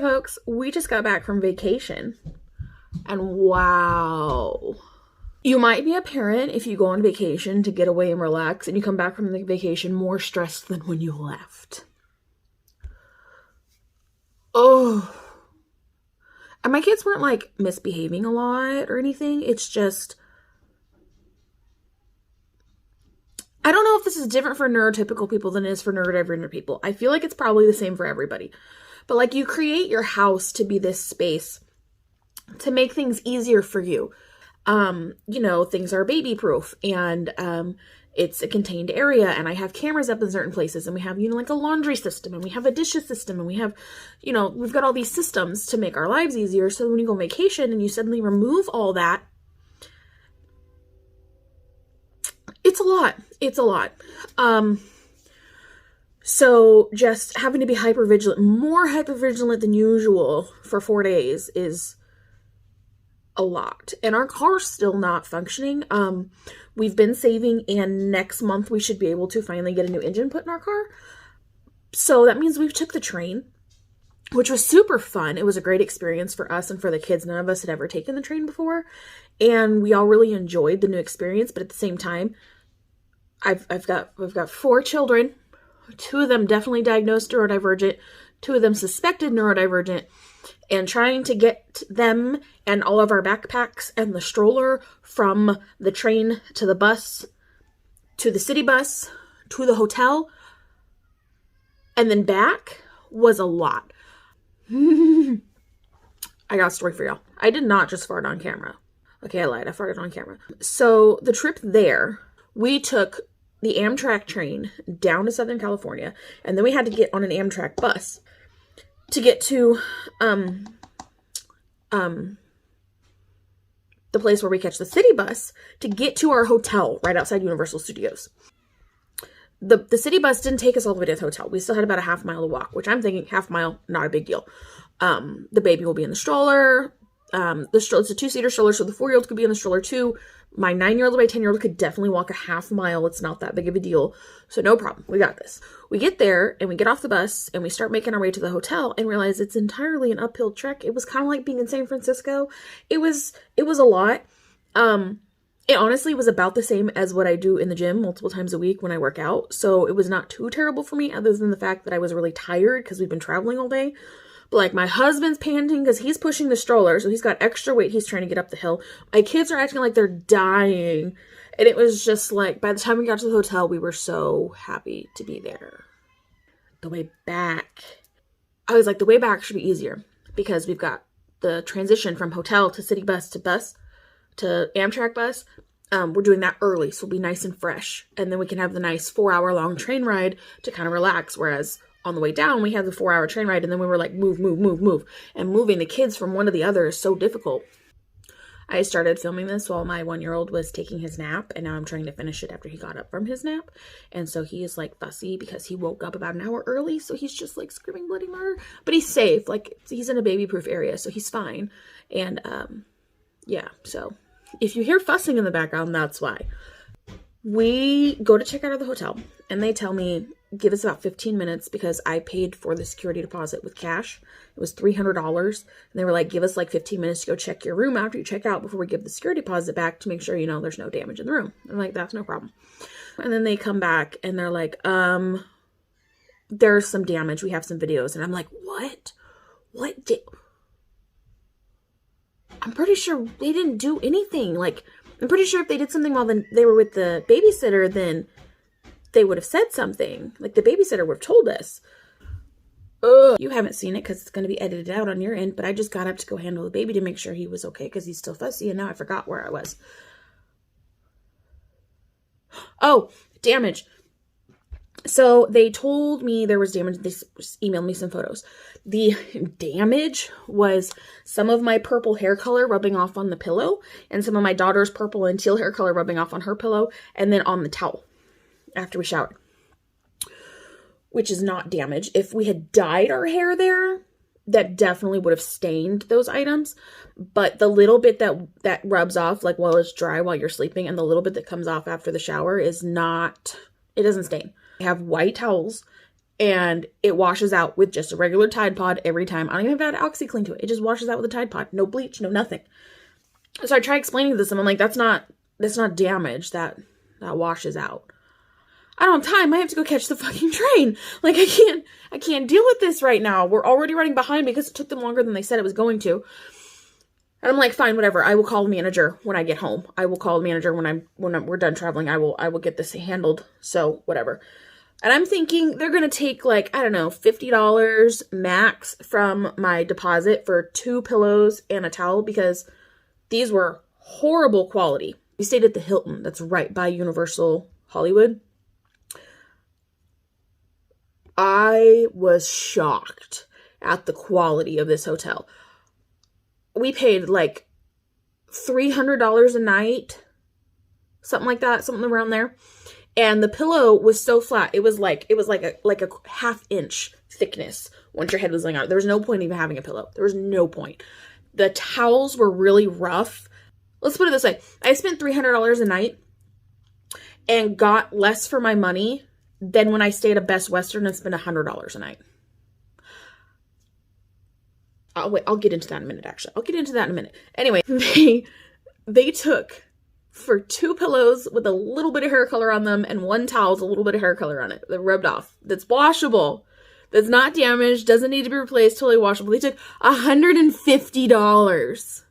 folks, we just got back from vacation. And wow. You might be a parent if you go on vacation to get away and relax, and you come back from the vacation more stressed than when you left. Oh. And my kids weren't like misbehaving a lot or anything. It's just, I don't know if this is different for neurotypical people than it is for neurodivergent people. I feel like it's probably the same for everybody. But like, you create your house to be this space to make things easier for you. You know, things are baby proof, and it's a contained area, and I have cameras up in certain places, and we have, you know, like a laundry system, and we have a dishes system, and we have, you know, we've got all these systems to make our lives easier. So when you go on vacation and you suddenly remove all that, it's a lot. It's a lot. So just having to be hypervigilant, more hypervigilant than usual for 4 days is a lot. And our car's still not functioning. We've been saving, and next month we should be able to finally get a new engine put in our car. So that means we took the train, which was super fun. It was a great experience for us and for the kids. None of us had ever taken the train before, and we all really enjoyed the new experience. But at the same time, we've got 4 children. 2 of them definitely diagnosed neurodivergent, 2 of them suspected neurodivergent, and trying to get them and all of our backpacks and the stroller from the train to the bus, to the city bus, to the hotel, and then back was a lot. I got a story for y'all. I did not just fart on camera. Okay, I lied. I farted on camera. So the trip there, we took the Amtrak train down to Southern California, and then we had to get on an Amtrak bus to get to the place where we catch the city bus to get to our hotel right outside Universal Studios. The city bus didn't take us all the way to the hotel. We still had about a half mile to walk, which I'm thinking half mile, not a big deal. The baby will be in the stroller. It's a 2-seater stroller, so the 4-year-old could be in the stroller too. My 9-year-old and my 10-year-old could definitely walk a half mile. It's not that big of a deal. So no problem. We got this. We get there and we get off the bus and we start making our way to the hotel and realize it's entirely an uphill trek. It was kind of like being in San Francisco. It was a lot. It honestly was about the same as what I do in the gym multiple times a week when I work out. So it was not too terrible for me, other than the fact that I was really tired because we've been traveling all day. But like, my husband's panting because he's pushing the stroller, so he's got extra weight he's trying to get up the hill. My kids are acting like they're dying. And it was just like, by the time we got to the hotel, we were so happy to be there. The way back, I was like, the way back should be easier because we've got the transition from hotel to city bus to Amtrak bus. We're doing that early, so we'll be nice and fresh. And then we can have the nice 4-hour-long train ride to kind of relax, whereas on the way down, we had the 4-hour train ride, and then we were like, move. And moving the kids from one to the other is so difficult. I started filming this while my 1-year-old was taking his nap, and now I'm trying to finish it after he got up from his nap. And so he is like fussy because he woke up about an hour early, so he's just like screaming bloody murder. But he's safe. Like, he's in a baby-proof area, so he's fine. And yeah, so if you hear fussing in the background, that's why. We go to check out of the hotel, and they tell me, give us about 15 minutes because I paid for the security deposit with cash. It was $300. And they were like, give us like 15 minutes to go check your room after you check out before we give the security deposit back to make sure, you know, there's no damage in the room. I'm like, that's no problem. And then they come back and they're like, there's some damage. We have some videos. And I'm like, what? I'm pretty sure they didn't do anything. Like, I'm pretty sure if they did something while they were with the babysitter, then they would have said something. Like, the babysitter would have told us. Ugh. You haven't seen it because it's going to be edited out on your end, but I just got up to go handle the baby to make sure he was okay because he's still fussy, and now I forgot where I was. Oh, damage. So they told me there was damage. They emailed me some photos. The damage was some of my purple hair color rubbing off on the pillow, and some of my daughter's purple and teal hair color rubbing off on her pillow, and then on the towel after we showered, which is not damage. If we had dyed our hair there, that definitely would have stained those items. But the little bit that rubs off, like while it's dry while you're sleeping, and the little bit that comes off after the shower is not, it doesn't stain. I have white towels and it washes out with just a regular Tide Pod every time. I don't even have to add OxiClean to it. It just washes out with a Tide Pod. No bleach, no nothing. So I try explaining this, and I'm like, that's not damage. That washes out. I don't have time. I have to go catch the fucking train. Like, I can't deal with this right now. We're already running behind because it took them longer than they said it was going to. And I'm like, fine, whatever. I will call the manager when I get home. I will call the manager when we're done traveling. I will get this handled. So whatever. And I'm thinking they're going to take like, I don't know, $50 max from my deposit for 2 pillows and a towel because these were horrible quality. We stayed at the Hilton. That's right by Universal Hollywood. I was shocked at the quality of this hotel. We paid like $300 a night, something like that, something around there. And the pillow was so flat. It was like a half-inch thickness once your head was laying out. There was no point even having a pillow. There was no point. The towels were really rough. Let's put it this way. I spent $300 a night and got less for my money than when I stayed at Best Western and spent $100 a night. I'll get into that in a minute, actually. I'll get into that in a minute. Anyway, they took for 2 pillows with a little bit of hair color on them and 1 towel with a little bit of hair color on it that rubbed off. That's washable. That's not damaged. Doesn't need to be replaced. Totally washable. They took $150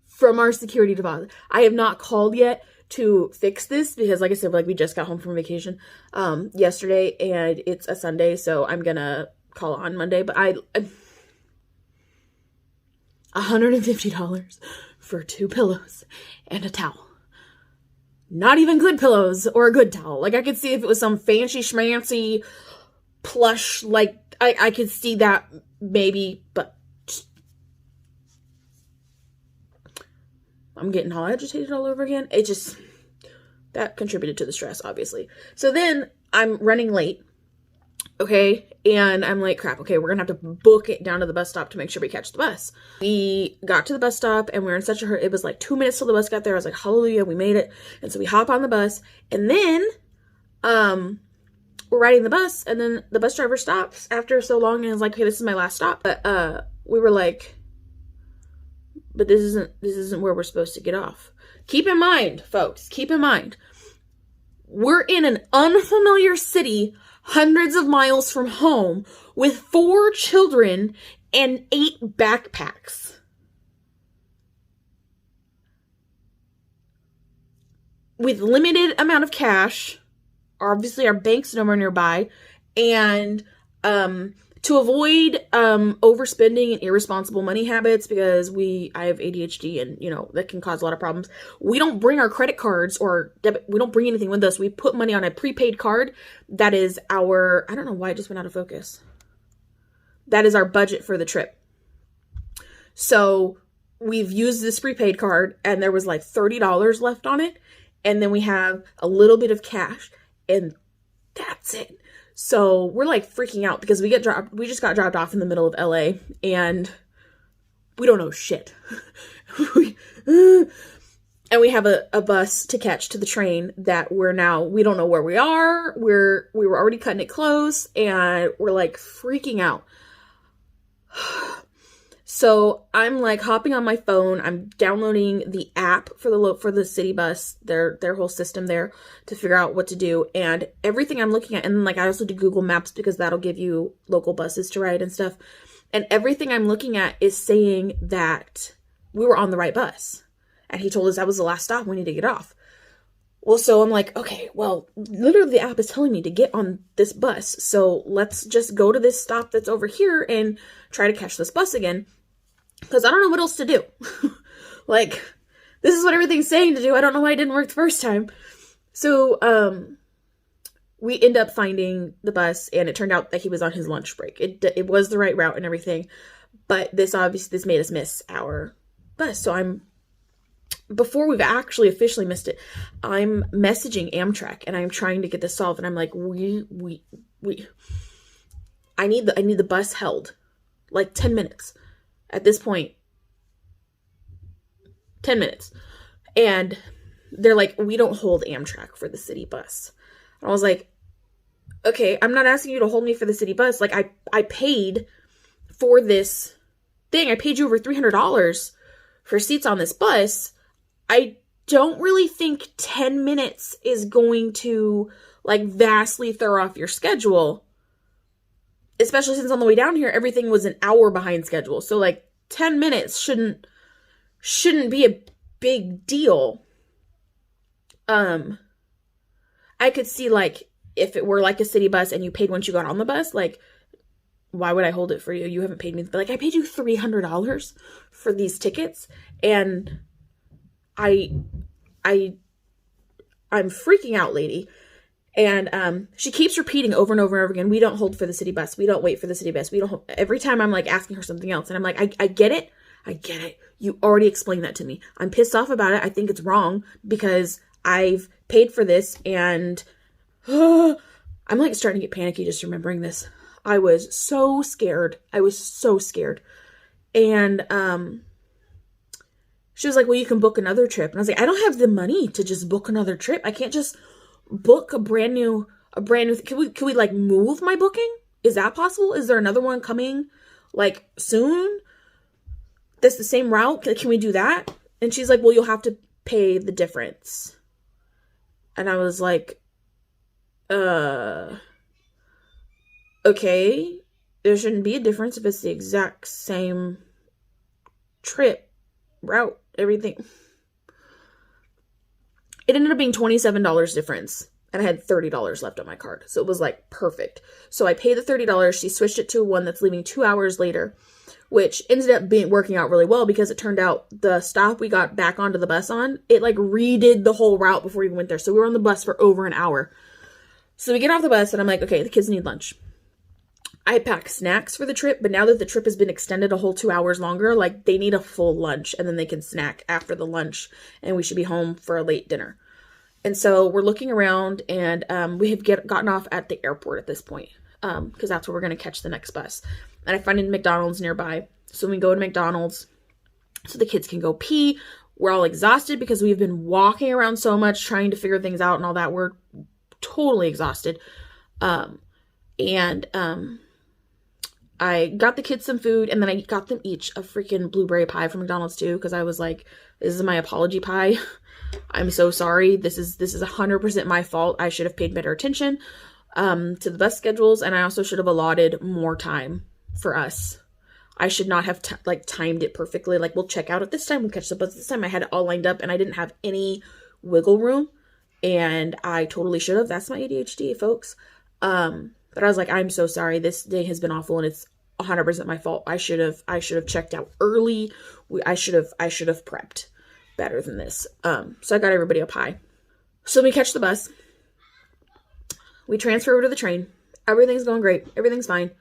from our security deposit. I have not called yet to fix this because, like I said, like we just got home from vacation yesterday and it's a Sunday, so I'm gonna call on Monday. But $150 for 2 pillows and a towel. Not even good pillows or a good towel. Like I could see if it was some fancy schmancy plush, like I could see that maybe, but I'm getting all agitated all over again. It just, that contributed to the stress, obviously. So then I'm running late. Okay. And I'm like, crap. Okay. We're going to have to book it down to the bus stop to make sure we catch the bus. We got to the bus stop and we were in such a hurry. It was like 2 minutes till the bus got there. I was like, hallelujah, we made it. And so we hop on the bus and then, we're riding the bus and then the bus driver stops after so long and is like, okay, this is my last stop. But, we were like, but this isn't where we're supposed to get off. Keep in mind, folks, keep in mind, we're in an unfamiliar city, hundreds of miles from home, with 4 children and 8 backpacks. With limited amount of cash, obviously our bank's nowhere nearby, and to avoid overspending and irresponsible money habits, because I have ADHD and, you know, that can cause a lot of problems. We don't bring our credit cards or debit. We don't bring anything with us. We put money on a prepaid card. That is our, I don't know why it just went out of focus. That is our budget for the trip. So we've used this prepaid card and there was like $30 left on it. And then we have a little bit of cash and that's it. So we're like freaking out because we just got dropped off in the middle of LA and we don't know shit. And we have a bus to catch to the train that we don't know where we are. We were already cutting it close and we're like freaking out. So I'm like hopping on my phone. I'm downloading the app for the city bus, their whole system there, to figure out what to do. And everything I'm looking at, and then like I also do Google Maps because that'll give you local buses to ride and stuff. And everything I'm looking at is saying that we were on the right bus. And he told us that was the last stop. We need to get off. Well, so I'm like, okay, well, literally the app is telling me to get on this bus. So let's just go to this stop that's over here and try to catch this bus again. Because I don't know what else to do. Like, this is what everything's saying to do. I don't know why it didn't work the first time. So, we end up finding the bus, and it turned out that he was on his lunch break. It was the right route and everything. But this made us miss our bus. So before we've actually officially missed it, I'm messaging Amtrak, and I'm trying to get this solved. And I'm like, I need the bus held. Like 10 minutes. At this point, 10 minutes. And they're like, we don't hold Amtrak for the city bus. And I was like, okay, I'm not asking you to hold me for the city bus. Like, I paid for this thing. I paid you over $300 for seats on this bus. I don't really think 10 minutes is going to, like, vastly throw off your schedule. Especially since on the way down here, everything was an hour behind schedule. So, like, 10 minutes shouldn't be a big deal. I could see, like, if it were like a city bus and you paid once you got on the bus, like, why would I hold it for you? You haven't paid me. But, like, I paid you $300 for these tickets, and I'm freaking out, lady. And she keeps repeating over and over and over again, we don't hold for the city bus. We don't wait for the city bus. We don't hold. Every time I'm, like, asking her something else, and I'm like, I get it. I get it. You already explained that to me. I'm pissed off about it. I think it's wrong because I've paid for this, and I'm, like, starting to get panicky just remembering this. I was so scared. And she was like, well, you can book another trip. And I was like, I don't have the money to just book another trip. I can't just book a brand new can we like move my booking? Is that possible? Is there another one coming, like, soon that's the same route? Can we do that? And she's like, well, you'll have to pay the difference. And I was like, okay, there shouldn't be a difference if it's the exact same trip, route, everything. It ended up being $27 difference, and I had $30 left on my card. So it was, like, perfect. So I paid the $30. She switched it to one that's leaving 2 hours later, which ended up working out really well because it turned out the stop we got back onto the bus on, it, like, redid the whole route before we even went there. So we were on the bus for over an hour. So we get off the bus, and I'm like, okay, the kids need lunch. I packed snacks for the trip, but now that the trip has been extended a whole 2 hours longer, like, they need a full lunch, and then they can snack after the lunch, and we should be home for a late dinner. And so we're looking around, and we have gotten off at the airport at this point, because that's where we're going to catch the next bus. And I find a McDonald's nearby, so we go to McDonald's so the kids can go pee. We're all exhausted because we've been walking around so much trying to figure things out and all that. We're totally exhausted. I got the kids some food, and then I got them each a freaking blueberry pie from McDonald's too, because I was like, this is my apology pie. I'm so sorry. This is 100% my fault. I should have paid better attention to the bus schedules, and I also should have allotted more time for us. I should not have timed it perfectly. Like, we'll check out at this time, we'll catch the bus this time. I had it all lined up, and I didn't have any wiggle room, and I totally should have. That's my ADHD, folks. But I was like, I'm so sorry. This day has been awful, and it's 100% my fault. I should have checked out early. I should have prepped better than this. So I got everybody a pie. So we catch the bus. We transfer over to the train. Everything's going great. Everything's fine.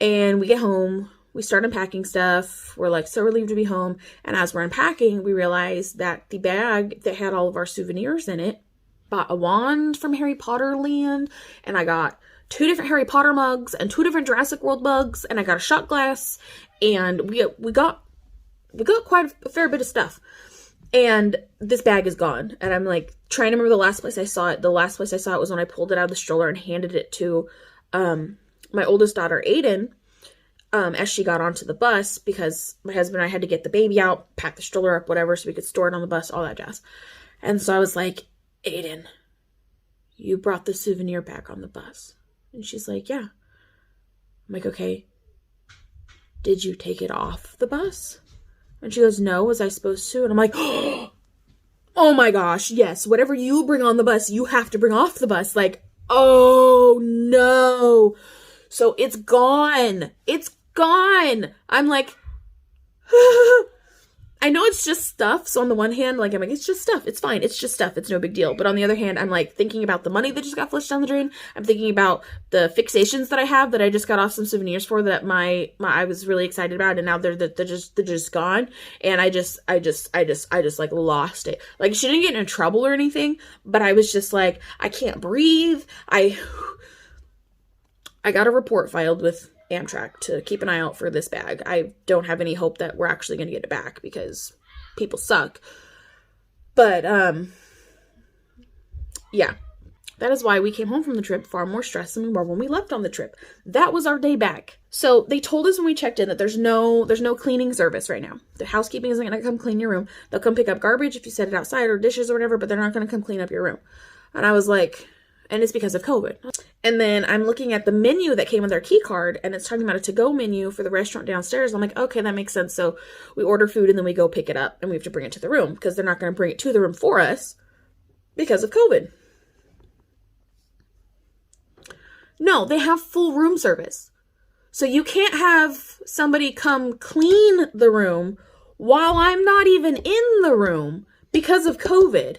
And we get home. We start unpacking stuff. We're like so relieved to be home. And as we're unpacking, we realize that the bag that had all of our souvenirs in it, bought a wand from Harry Potter Land, and I got 2 different Harry Potter mugs and 2 different Jurassic World mugs, and I got a shot glass, and we got quite a fair bit of stuff. And this bag is gone, and I'm like trying to remember the last place I saw it. The last place I saw it was when I pulled it out of the stroller and handed it to my oldest daughter, Aiden, as she got onto the bus, because my husband and I had to get the baby out, pack the stroller up, whatever, so we could store it on the bus, all that jazz. And so I was like, Aiden, you brought the souvenir back on the bus. And she's like, yeah. I'm like, okay. Did you take it off the bus? And she goes, no, was I supposed to? And I'm like, oh my gosh, yes. Whatever you bring on the bus, you have to bring off the bus. Like, oh no. So it's gone. It's gone. I'm like, I know it's just stuff. So on the one hand, like, I'm like, it's just stuff. It's fine. It's just stuff. It's no big deal. But on the other hand, I'm like thinking about the money that just got flushed down the drain. I'm thinking about the fixations that I have that I just got off some souvenirs for that I was really excited about. And now they're just gone. And I just like lost it. Like, she didn't get in trouble or anything, but I was just like, I can't breathe. I got a report filed with Amtrak to keep an eye out for this bag. I don't have any hope that we're actually going to get it back because people suck. But, yeah. That is why we came home from the trip far more stressed than we were when we left on the trip. That was our day back. So they told us when we checked in that there's no cleaning service right now. The housekeeping isn't going to come clean your room. They'll come pick up garbage if you set it outside or dishes or whatever, but they're not going to come clean up your room. And I was like, and it's because of COVID. And then I'm looking at the menu that came with our key card, and it's talking about a to-go menu for the restaurant downstairs. I'm like, okay, that makes sense. So we order food and then we go pick it up and we have to bring it to the room because they're not going to bring it to the room for us because of COVID. No, they have full room service. So you can't have somebody come clean the room while I'm not even in the room because of COVID.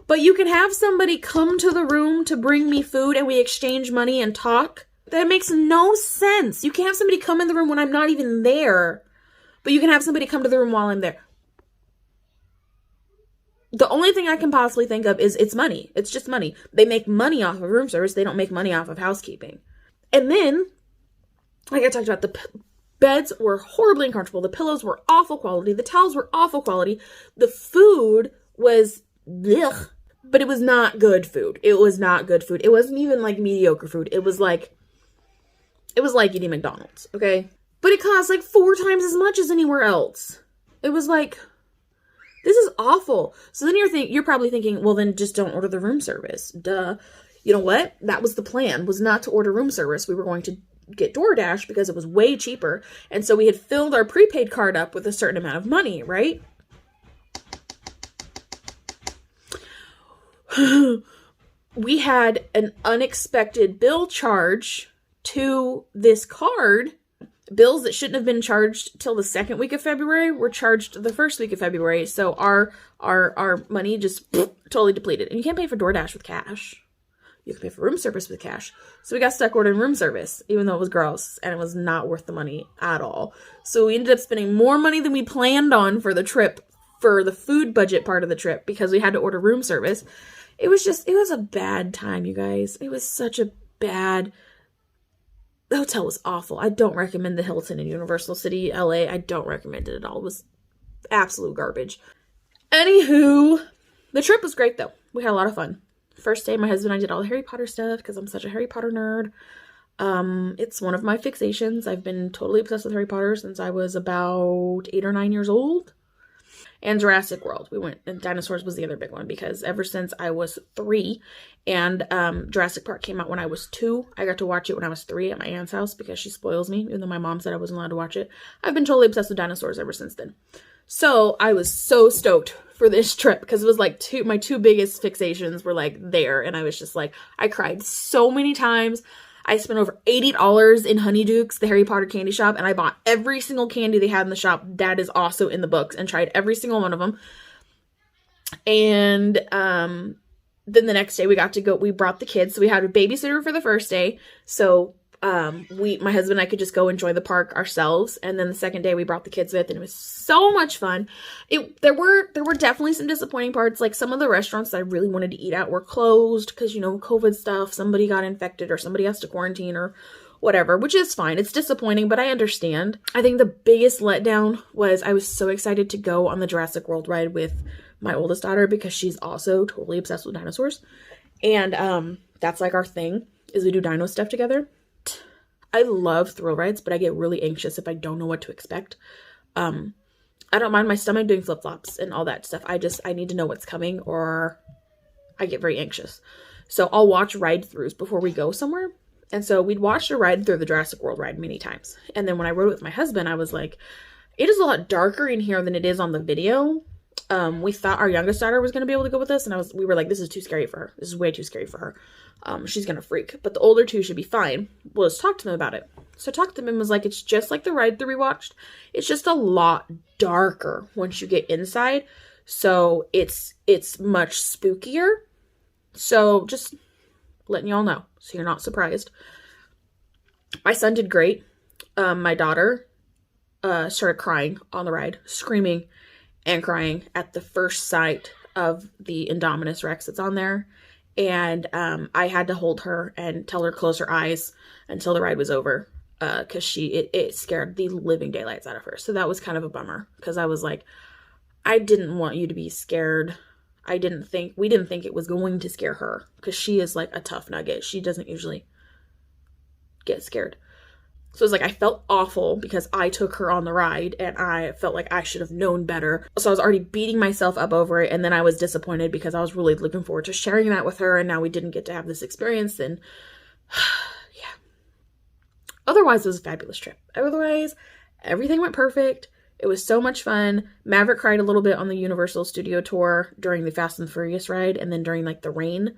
But you can have somebody come to the room to bring me food and we exchange money and talk. That makes no sense. You can't have somebody come in the room when I'm not even there, but you can have somebody come to the room while I'm there. The only thing I can possibly think of is it's money. It's just money. They make money off of room service. They don't make money off of housekeeping. And then, like I talked about, the beds were horribly uncomfortable. The pillows were awful quality. The towels were awful quality. The food was blech, but it was not good food. It was not good food. It wasn't even like mediocre food. It was like eating McDonald's, okay? But it cost like 4 times as much as anywhere else. It was like, this is awful. So then you're probably thinking, well, then just don't order the room service. Duh. You know what? That was the plan, was not to order room service. We were going to get DoorDash because it was way cheaper. And so we had filled our prepaid card up with a certain amount of money, right? We had an unexpected bill charge to this card. Bills that shouldn't have been charged till the second week of February were charged the first week of February. So our money just totally depleted. And you can't pay for DoorDash with cash. You can pay for room service with cash. So we got stuck ordering room service, even though it was gross and it was not worth the money at all. So we ended up spending more money than we planned on for the trip, for the food budget part of the trip, because we had to order room service. It was a bad time, you guys. It was such a bad. The hotel was awful. I don't recommend the Hilton in Universal City, LA. I don't recommend it at all. It was absolute garbage. Anywho, the trip was great though. We had a lot of fun. First day, my husband and I did all the Harry Potter stuff because I'm such a Harry Potter nerd. It's one of my fixations. I've been totally obsessed with Harry Potter since I was about 8 or 9 years old. And Jurassic World. We went, and dinosaurs was the other big one because ever since I was 3 and Jurassic Park came out when I was 2, I got to watch it when I was 3 at my aunt's house because she spoils me, even though my mom said I wasn't allowed to watch it. I've been totally obsessed with dinosaurs ever since then. So I was so stoked for this trip because it was like my two biggest fixations were like there, and I was just like, I cried so many times. I spent over $80 in Honeydukes, the Harry Potter candy shop, and I bought every single candy they had in the shop that is also in the books and tried every single one of them. And then the next day we brought the kids. So we had a babysitter for the first day. So my husband and I could just go enjoy the park ourselves. And then the second day we brought the kids with, and it was so much fun. There were definitely some disappointing parts. Like some of the restaurants that I really wanted to eat at were closed because, COVID stuff, somebody got infected or somebody has to quarantine or whatever, which is fine. It's disappointing, but I understand. I think the biggest letdown was I was so excited to go on the Jurassic World ride with my oldest daughter because she's also totally obsessed with dinosaurs. And that's like our thing, is we do dino stuff together. I love thrill rides, but I get really anxious if I don't know what to expect. I don't mind my stomach doing flip-flops and all that stuff. I need to know what's coming or I get very anxious. So I'll watch ride-throughs before we go somewhere. And so we'd watched a ride through the Jurassic World ride many times. And then when I rode it with my husband, I was like, it is a lot darker in here than it is on the video. We thought our youngest daughter was going to be able to go with us. And we were like, this is too scary for her. This is way too scary for her. She's going to freak. But the older two should be fine. We'll just talk to them about it. So I talked to them and was like, it's just like the ride that we watched. It's just a lot darker once you get inside. So it's much spookier. So just letting y'all know, so you're not surprised. My son did great. My daughter started crying on the ride, screaming and crying at the first sight of the Indominus Rex that's on there. And I had to hold her and tell her to close her eyes until the ride was over because it scared the living daylights out of her. So that was kind of a bummer because I was like, I didn't want you to be scared. we didn't think it was going to scare her, because she is like a tough nugget. She doesn't usually get scared. So it's like, I felt awful because I took her on the ride and I felt like I should have known better. So I was already beating myself up over it. And then I was disappointed because I was really looking forward to sharing that with her. And now we didn't get to have this experience. And yeah. Otherwise, it was a fabulous trip. Otherwise, everything went perfect. It was so much fun. Maverick cried a little bit on the Universal Studio tour during the Fast and Furious ride. And then during like the rain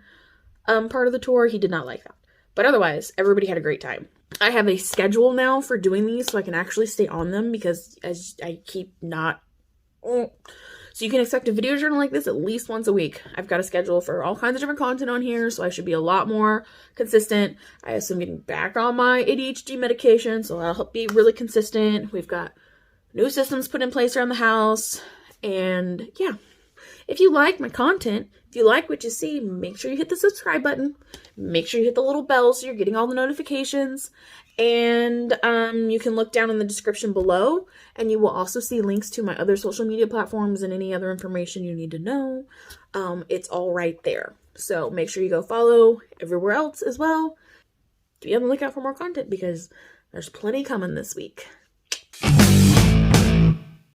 part of the tour, he did not like that. But otherwise, everybody had a great time. I have a schedule now for doing these so I can actually stay on them, because as I keep not... So you can expect a video journal like this at least once a week. I've got a schedule for all kinds of different content on here, so I should be a lot more consistent. I assume getting back on my ADHD medication, so that'll help be really consistent. We've got new systems put in place around the house, and yeah. If you like my content, if you like what you see, make sure you hit the subscribe button. Make sure you hit the little bell so you're getting all the notifications. And you can look down in the description below, and you will also see links to my other social media platforms and any other information you need to know. It's all right there. So make sure you go follow everywhere else as well. Be on the lookout for more content, because there's plenty coming this week.